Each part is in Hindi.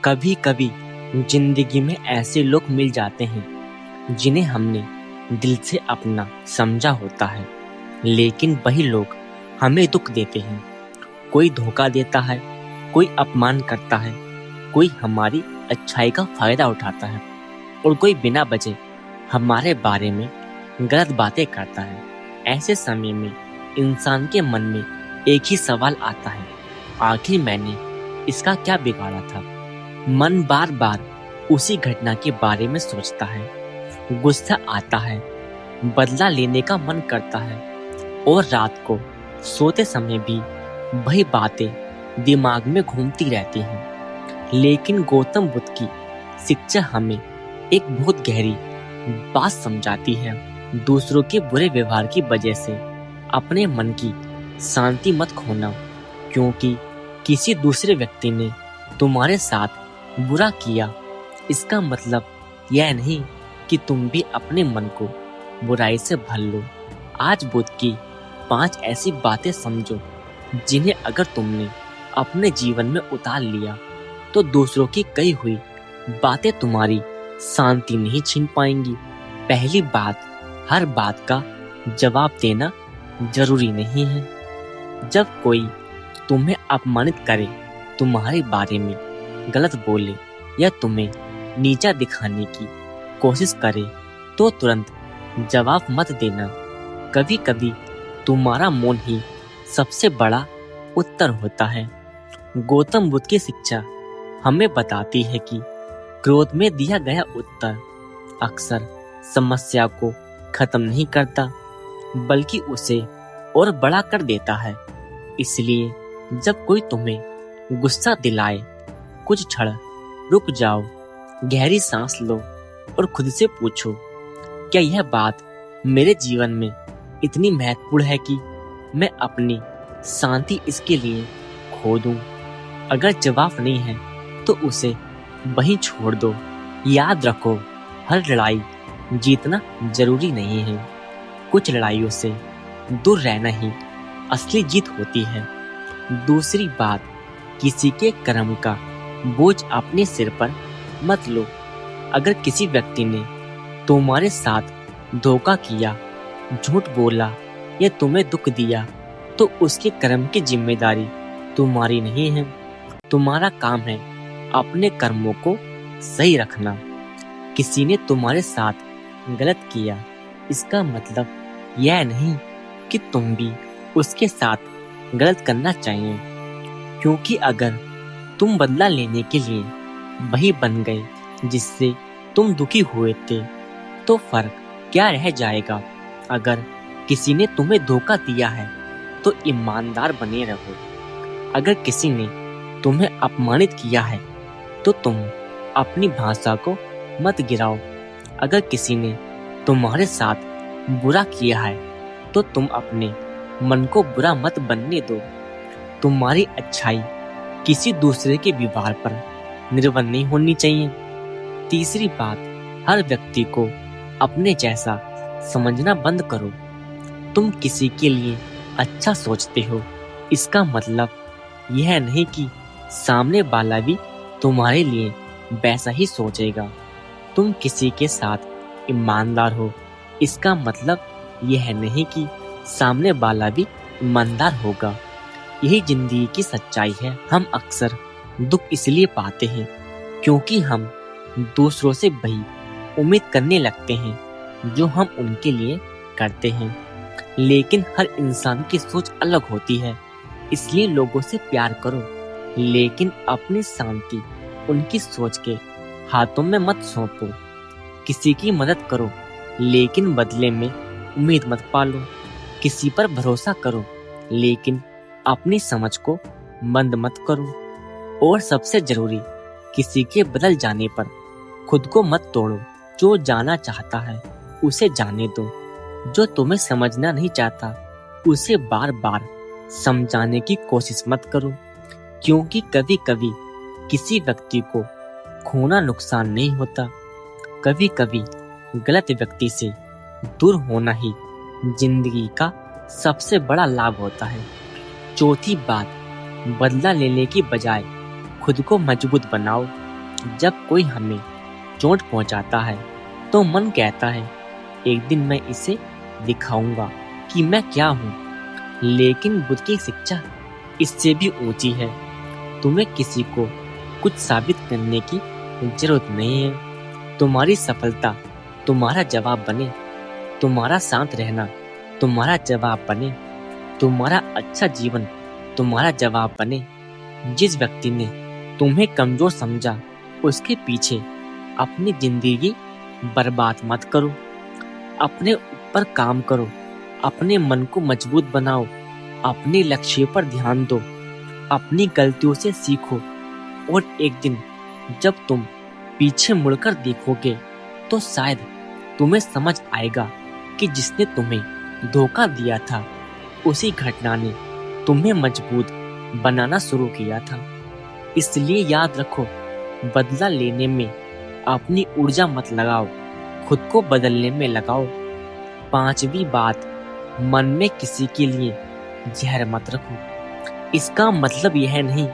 कभी कभी जिंदगी में ऐसे लोग मिल जाते हैं जिन्हें हमने दिल से अपना समझा होता है, लेकिन वही लोग हमें दुख देते हैं। कोई धोखा देता है, कोई अपमान करता है, कोई हमारी अच्छाई का फायदा उठाता है और कोई बिना वजह हमारे बारे में गलत बातें करता है। ऐसे समय में इंसान के मन में एक ही सवाल आता है, आखिर मैंने इसका क्या बिगाड़ा था। मन बार बार उसी घटना के बारे में सोचता है, गुस्सा आता है, बदला लेने का मन करता है और रात को सोते समय भी वही बातें दिमाग में घूमती रहती हैं। लेकिन गौतम बुद्ध की शिक्षा हमें एक बहुत गहरी बात समझाती है, दूसरों के बुरे व्यवहार की वजह से अपने मन की शांति मत खोना, क्योंकि किसी दूसरे व्यक्ति ने तुम्हारे साथ बुरा किया इसका मतलब यह नहीं कि तुम भी अपने मन को बुराई से भर लो। आज बुद्ध की 5 ऐसी बातें समझो जिन्हें अगर तुमने अपने जीवन में उतार लिया तो दूसरों की कही हुई बातें तुम्हारी शांति नहीं छीन पाएंगी। पहली बात, हर बात का जवाब देना जरूरी नहीं है। जब कोई तुम्हें अपमानित करे, तुम्हारे बारे में गलत बोले या तुम्हें नीचा दिखाने की कोशिश करे तो तुरंत जवाब मत देना। कभी कभी तुम्हारा मौन ही सबसे बड़ा उत्तर होता है। गौतम बुद्ध की शिक्षा हमें बताती है कि क्रोध में दिया गया उत्तर अक्सर समस्या को खत्म नहीं करता बल्कि उसे और बड़ा कर देता है। इसलिए जब कोई तुम्हें गुस्सा दिलाए, कुछ क्षण रुक जाओ, गहरी सांस लो और खुद से पूछो, क्या यह बात मेरे जीवन में इतनी महत्वपूर्ण है कि मैं अपनी शांति इसके लिए खो दूं? अगर जवाब नहीं है तो उसे वहीं छोड़ दो। याद रखो, हर लड़ाई जीतना जरूरी नहीं है। कुछ लड़ाइयों से दूर रहना ही असली जीत होती है। दूसरी बात, किसी के कर्म का बोझ अपने सिर पर मत लो। अगर किसी व्यक्ति ने तुम्हारे साथ धोखा किया, झूठ बोला या तुम्हें दुख दिया तो उसके कर्म की जिम्मेदारी तुम्हारी नहीं है। तुम्हारा काम है अपने कर्मों को सही रखना। किसी ने तुम्हारे साथ गलत किया, इसका मतलब यह नहीं कि तुम भी उसके साथ गलत करना चाहिए, क्योंकि अगर तुम बदला लेने के लिए वही बन गए जिससे तुम दुखी हुए थे तो फर्क क्या रह जाएगा। अगर किसी ने तुम्हें धोखा दिया है तो ईमानदार बने रहो। अगर किसी ने तुम्हें अपमानित किया है तो तुम अपनी भाषा को मत गिराओ। अगर किसी ने तुम्हारे साथ बुरा किया है तो तुम अपने मन को बुरा मत बनने दो। तुम्हारी अच्छाई किसी दूसरे के व्यवहार पर निर्भर नहीं होनी चाहिए। तीसरी बात, हर व्यक्ति को अपने जैसा समझना बंद करो। तुम किसी के लिए अच्छा सोचते हो, इसका मतलब यह नहीं कि सामने वाला भी तुम्हारे लिए वैसा ही सोचेगा। तुम किसी के साथ ईमानदार हो, इसका मतलब यह नहीं कि सामने वाला भी ईमानदार होगा। यही जिंदगी की सच्चाई है। हम अक्सर दुख इसलिए पाते हैं क्योंकि हम दूसरों से वही उम्मीद करने लगते हैं जो हम उनके लिए करते हैं। लेकिन हर इंसान की सोच अलग होती है, इसलिए लोगों से प्यार करो, लेकिन अपनी शांति उनकी सोच के हाथों में मत सौंपो। किसी की मदद करो, लेकिन बदले में उम्मीद मत पालो। किसी पर भरोसा करो, लेकिन अपनी समझ को बंद मत करो। और सबसे जरूरी, किसी के बदल जाने पर खुद को मत तोड़ो। जो जाना चाहता है उसे जाने दो, जो तुम्हें समझना नहीं चाहता उसे बार बार समझाने की कोशिश मत करो, क्योंकि कभी कभी किसी व्यक्ति को खोना नुकसान नहीं होता, कभी कभी गलत व्यक्ति से दूर होना ही जिंदगी का सबसे बड़ा लाभ होता है। चौथी बात, बदला लेने की बजाय खुद को मजबूत बनाओ। जब कोई हमें चोट पहुंचाता है तो मन कहता है एक दिन मैं इसे दिखाऊंगा कि मैं क्या हूँ। लेकिन बुद्ध की शिक्षा इससे भी ऊंची है। तुम्हें किसी को कुछ साबित करने की जरूरत नहीं है। तुम्हारी सफलता तुम्हारा जवाब बने, तुम्हारा शांत रहना तुम्हारा जवाब बने, तुम्हारा अच्छा जीवन तुम्हारा जवाब बने। जिस व्यक्ति ने तुम्हें कमजोर समझा उसके पीछे अपनी जिंदगी बर्बाद मत करो। अपने ऊपर काम करो, अपने मन को मजबूत बनाओ, अपने लक्ष्य पर ध्यान दो, अपनी गलतियों से सीखो और एक दिन जब तुम पीछे मुड़कर देखोगे तो शायद तुम्हें समझ आएगा कि जिसने तुम्हें धोखा दिया था उसी घटना ने तुम्हें मजबूत बनाना शुरू किया था। इसलिए याद रखो, बदला लेने में अपनी ऊर्जा मत लगाओ, खुद को बदलने में लगाओ। 5वीं बात, मन में किसी के लिए जहर मत रखो। इसका मतलब यह नहीं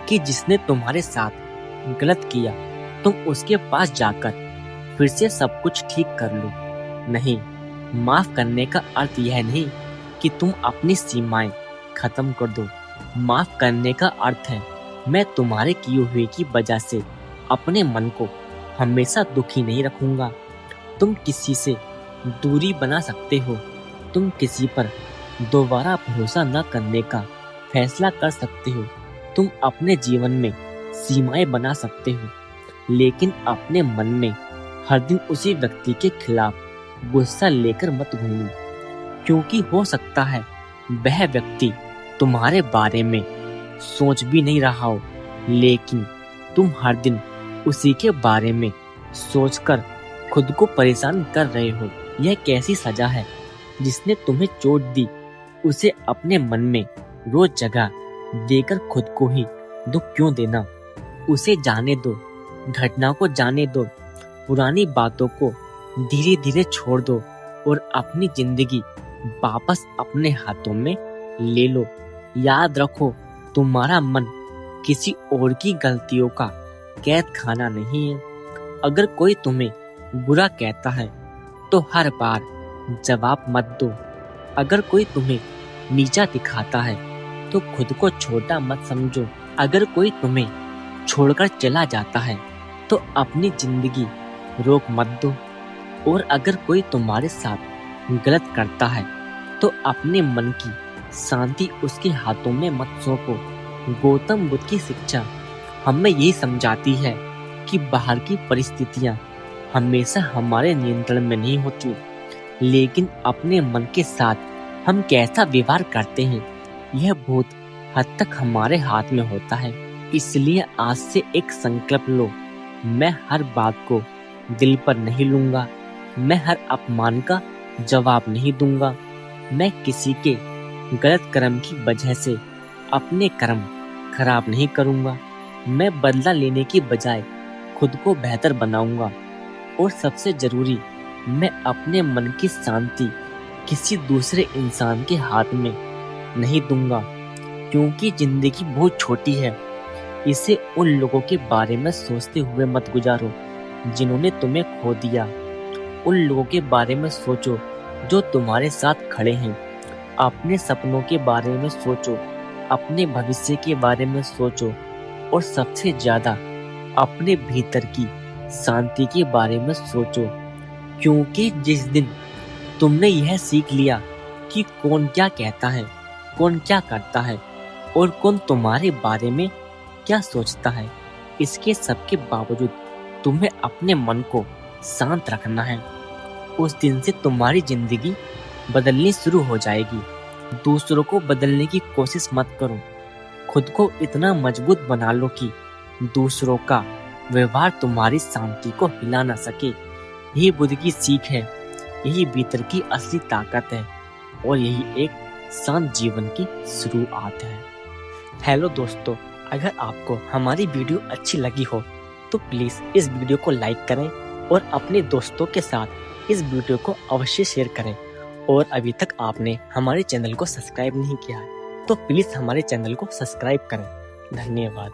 कि जिसने तुम्हारे साथ गलत किया तुम उसके पास जाकर फिर से सब कुछ ठीक कर लो। नहीं, माफ करने का अर्थ यह नहीं कि तुम अपनी सीमाएं खत्म कर दो। माफ करने का अर्थ है मैं तुम्हारे किए हुए की वजह से अपने मन को हमेशा दुखी नहीं रखूंगा। तुम किसी से दूरी बना सकते हो, तुम किसी पर दोबारा भरोसा न करने का फैसला कर सकते हो, तुम अपने जीवन में सीमाएं बना सकते हो, लेकिन अपने मन में हर दिन उसी व्यक्ति के खिलाफ गुस्सा लेकर मत घूमो। क्योंकि हो सकता है वह व्यक्ति तुम्हारे बारे में सोच भी नहीं रहा हो, लेकिन तुम हर दिन उसी के बारे में सोचकर खुद को परेशान कर रहे हो। यह कैसी सजा है? जिसने तुम्हें चोट दी उसे अपने मन में रोज जगह देकर खुद को ही दुख क्यों देना? उसे जाने दो, घटना को जाने दो, पुरानी बातों को धीरे धीरे छोड़ दो और अपनी जिंदगी वापस अपने हाथों में ले लो। याद रखो, तुम्हारा मन किसी और की गलतियों का कैद खाना नहीं है। अगर कोई तुम्हें बुरा कहता है तो हर बार जवाब मत दो। अगर कोई तुम्हें नीचा दिखाता है तो खुद को छोटा मत समझो। अगर कोई तुम्हें छोड़कर चला जाता है तो अपनी जिंदगी रोक मत दो। और अगर कोई तुम्हारे साथ गलत करता है तो अपने मन की शांति उसके हाथों में मत सौंपो। गौतम बुद्ध की शिक्षा हमें यही समझाती है कि बाहर की परिस्थितियां हमेशा हमारे नियंत्रण में नहीं होती, लेकिन अपने मन के साथ हम कैसा व्यवहार करते हैं यह बहुत हद तक हमारे हाथ में होता है। इसलिए आज से एक संकल्प लो, मैं हर बात को दिल पर नहीं लूंगा, मैं हर अपमान का जवाब नहीं दूंगा, मैं किसी के गलत कर्म की वजह से अपने कर्म खराब नहीं करूंगा, मैं बदला लेने की बजाय खुद को बेहतर बनाऊंगा और सबसे जरूरी, मैं अपने मन की शांति किसी दूसरे इंसान के हाथ में नहीं दूंगा। क्योंकि जिंदगी बहुत छोटी है, इसे उन लोगों के बारे में सोचते हुए मत गुजारो जिन्होंने तुम्हें खो दिया। उन लोगों के बारे में सोचो जो तुम्हारे साथ खड़े हैं। अपने सपनों के बारे में सोचो, अपने भविष्य के बारे में सोचो और सबसे ज्यादा अपने भीतर की शांति के बारे में सोचो। क्योंकि जिस दिन तुमने यह सीख लिया कि कौन क्या कहता है, कौन क्या करता है और कौन तुम्हारे बारे में क्या सोचता है, इसके सबके बावजूद तुम्हें अपने मन को शांत रखना है, उस दिन से तुम्हारी जिंदगी बदलनी शुरू हो जाएगी। दूसरों को बदलने की कोशिश मत करो, खुद को इतना मजबूत बना लो कि दूसरों का व्यवहार तुम्हारी शांति को हिला ना सके। यही बुद्ध की सीख है, यही भीतर की असली ताकत है और यही एक शांत जीवन की शुरुआत है। हेलो दोस्तों, अगर आपको हमारी वीडियो अच्छी लगी हो तो प्लीज इस वीडियो को लाइक करें और अपने दोस्तों के साथ इस वीडियो को अवश्य शेयर करें। और अभी तक आपने हमारे चैनल को सब्सक्राइब नहीं किया है तो प्लीज हमारे चैनल को सब्सक्राइब करें। धन्यवाद।